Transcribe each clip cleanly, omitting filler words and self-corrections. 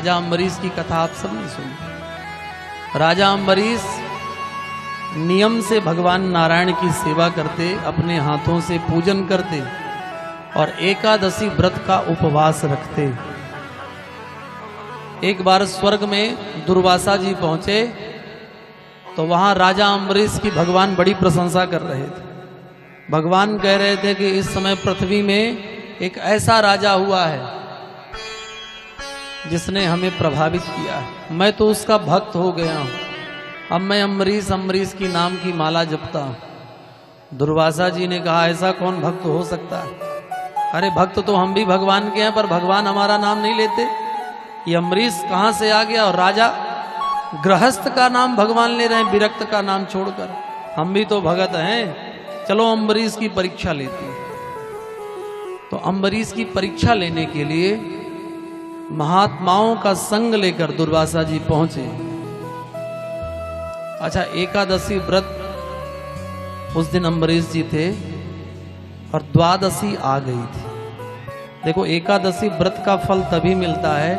राजा अम्बरीश की कथा आप सबने सुनी। राजा अम्बरीश नियम से भगवान नारायण की सेवा करते, अपने हाथों से पूजन करते और एकादशी व्रत का उपवास रखते। एक बार स्वर्ग में दुर्वासा जी पहुंचे तो वहां राजा अम्बरीश की भगवान बड़ी प्रशंसा कर रहे थे। भगवान कह रहे थे कि इस समय पृथ्वी में एक ऐसा राजा हुआ है जिसने हमें प्रभावित किया है, मैं तो उसका भक्त हो गया हूं। अब मैं अम्बरीश अम्बरीश की नाम की माला जपता हूं। दुर्वासा जी ने कहा ऐसा कौन भक्त हो सकता है? अरे भक्त तो हम भी भगवान के हैं, पर भगवान हमारा नाम नहीं लेते। ये अम्बरीश कहां से आ गया? और राजा गृहस्थ का नाम भगवान ले रहे हैं, विरक्त का नाम छोड़कर। हम भी तो भगत हैं, चलो अम्बरीश की परीक्षा लेते हैं। तो अम्बरीश की परीक्षा लेने के लिए महात्माओं का संग लेकर दुर्वासा जी पहुंचे। अच्छा, एकादशी व्रत उस दिन अम्बरीश जी थे और द्वादशी आ गई थी। देखो, एकादशी व्रत का फल तभी मिलता है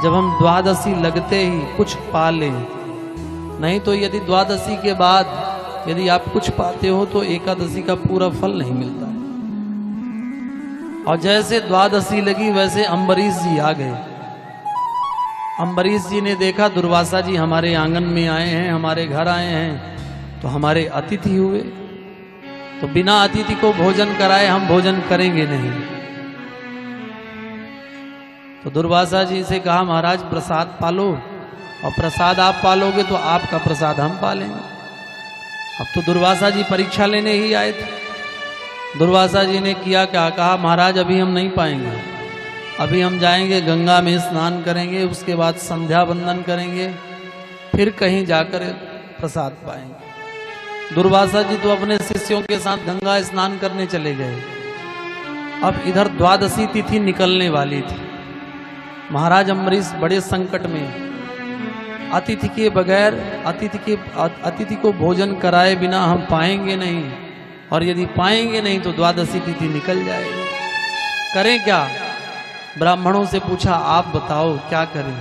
जब हम द्वादशी लगते ही कुछ पा लें। नहीं तो यदि द्वादशी के बाद यदि आप कुछ पाते हो तो एकादशी का पूरा फल नहीं मिलता। और जैसे द्वादशी लगी वैसे अम्बरीश जी आ गए। अम्बरीश जी ने देखा दुर्वासा जी हमारे आंगन में आए हैं, हमारे घर आए हैं, तो हमारे अतिथि हुए, तो बिना अतिथि को भोजन कराए हम भोजन करेंगे नहीं। तो दुर्वासा जी से कहा महाराज प्रसाद पालो, और प्रसाद आप पालोगे तो आपका प्रसाद हम पालेंगे। अब तो दुर्वासा जी परीक्षा लेने ही आए थे। दुर्वासा जी ने किया क्या? कहा महाराज अभी हम नहीं पाएंगे, अभी हम जाएंगे गंगा में स्नान करेंगे, उसके बाद संध्या वंदन करेंगे, फिर कहीं जाकर प्रसाद पाएंगे। दुर्वासा जी तो अपने शिष्यों के साथ गंगा स्नान करने चले गए। अब इधर द्वादशी तिथि निकलने वाली थी। महाराज अम्बरीश बड़े संकट में, अतिथि के बगैर अतिथि को भोजन कराए बिना हम पाएंगे नहीं, और यदि पाएंगे नहीं तो द्वादशी तिथि निकल जाएगी। करें क्या? ब्राह्मणों से पूछा आप बताओ क्या करें।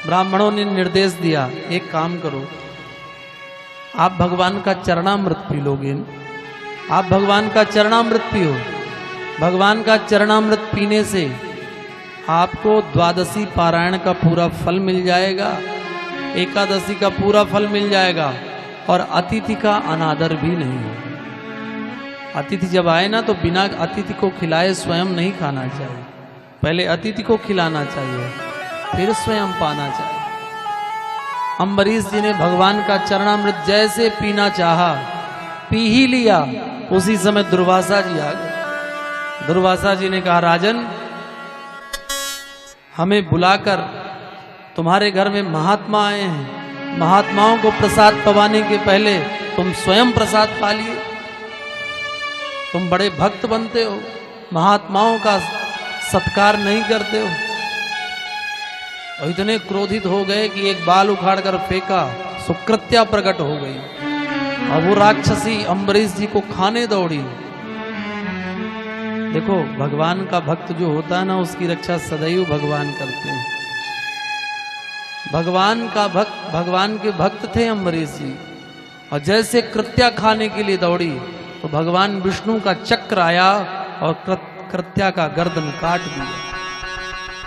ब्राह्मणों ने निर्देश दिया एक काम करो, आप भगवान का चरणामृत पी लोगे। आप भगवान का चरणामृत पियो। भगवान का चरणामृत पीने से आपको द्वादशी पारायण का पूरा फल मिल जाएगा, एकादशी का पूरा फल मिल जाएगा, और अतिथि का अनादर भी नहीं होगा। अतिथि जब आए ना तो बिना अतिथि को खिलाए स्वयं नहीं खाना चाहिए, पहले अतिथि को खिलाना चाहिए, फिर स्वयं पाना चाहिए। अम्बरीश जी ने भगवान का चरणामृत जैसे पीना चाहा, पी ही लिया। उसी समय दुर्वासा जी आ गए। दुर्वासा जी ने कहा राजन, हमें बुलाकर तुम्हारे घर में महात्मा आए हैं, महात्माओं को प्रसाद पवाने के पहले तुम स्वयं प्रसाद पा लिए। तुम बड़े भक्त बनते हो, महात्माओं का सत्कार नहीं करते हो। और इतने क्रोधित हो गए कि एक बाल उखाड़कर फेंका, सुकृत्या प्रकट हो गई, और वो राक्षसी अम्बरीश जी को खाने दौड़ी। देखो, भगवान का भक्त जो होता है ना, उसकी रक्षा सदैव भगवान करते हैं। भगवान का भक्त, भगवान के भक्त थे अम्बरीश जी, और जैसे कृत्या खाने के लिए दौड़ी तो भगवान विष्णु का चक्र आया और कृत्या का गर्दन काट दिया।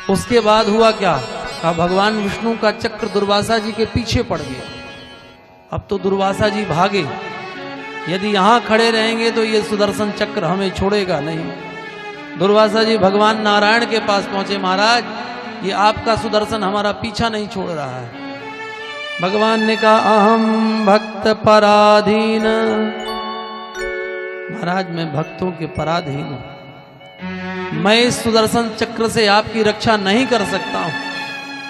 उसके बाद हुआ क्या? कहा भगवान विष्णु का चक्र दुर्वासा जी के पीछे पड़ गया। अब तो दुर्वासा जी भागे, यदि यहां खड़े रहेंगे तो ये सुदर्शन चक्र हमें छोड़ेगा नहीं। दुर्वासा जी भगवान नारायण के पास पहुंचे, महाराज ये आपका सुदर्शन हमारा पीछा नहीं छोड़ रहा है। भगवान ने कहा अहम भक्त पराधीन, महाराज मैं भक्तों के पराधीन हूं, मैं इस सुदर्शन चक्र से आपकी रक्षा नहीं कर सकता हूं।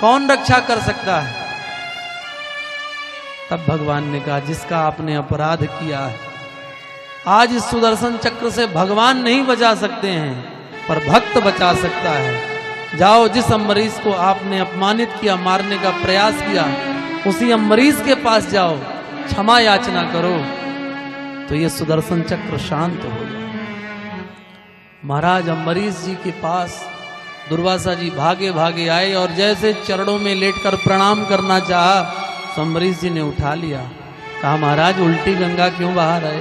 कौन रक्षा कर सकता है? तब भगवान ने कहा जिसका आपने अपराध किया है, आज इस सुदर्शन चक्र से भगवान नहीं बचा सकते हैं, पर भक्त बचा सकता है। जाओ, जिस अम्बरीश को आपने अपमानित किया, मारने का प्रयास किया, उसी अम्बरीश के पास जाओ, क्षमा याचना करो, तो ये सुदर्शन चक्र शांत हो जाए। महाराज अम्बरीश जी के पास दुर्वासा जी भागे भागे आए और जैसे चरणों में लेटकर प्रणाम करना चाहा, तो अम्बरीश जी ने उठा लिया। कहा महाराज उल्टी गंगा क्यों बहा रहे?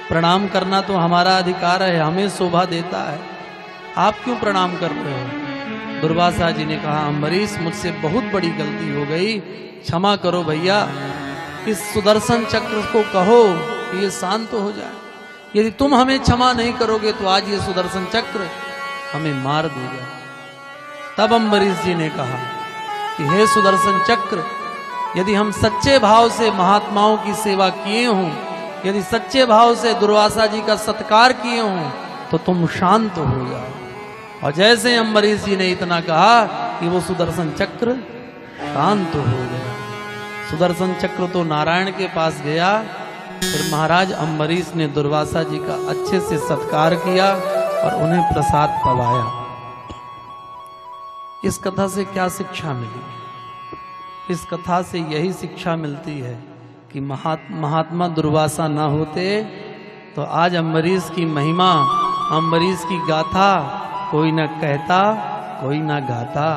प्रणाम करना तो हमारा अधिकार है, हमें शोभा देता है, आप क्यों प्रणाम कर रहे हो? दुर्वासा जी ने कहा अम्बरीश मुझसे बहुत बड़ी गलती हो गई, क्षमा करो भैया। इस सुदर्शन चक्र को कहो कि ये शांत हो जाए। यदि तुम हमें क्षमा नहीं करोगे तो आज ये सुदर्शन चक्र हमें मार देगा। तब अम्बरीश जी ने कहा कि हे सुदर्शन चक्र, यदि हम सच्चे भाव से महात्माओं की सेवा किए हों, यदि सच्चे भाव से दुर्वासा जी का सत्कार किए हों, तो तुम शांत हो जाओ। और जैसे अम्बरीश जी ने इतना कहा कि वो सुदर्शन चक्र शांत हो गया। सुदर्शन चक्र तो नारायण के पास गया। फिर महाराज अम्बरीश ने दुर्वासा जी का अच्छे से सत्कार किया और उन्हें प्रसाद पवाया। इस कथा से क्या शिक्षा मिली? इस कथा से यही शिक्षा मिलती है कि महात्मा दुर्वासा ना होते तो आज अम्बरीश की महिमा, अम्बरीश की गाथा कोई न कहता, कोई न गाता।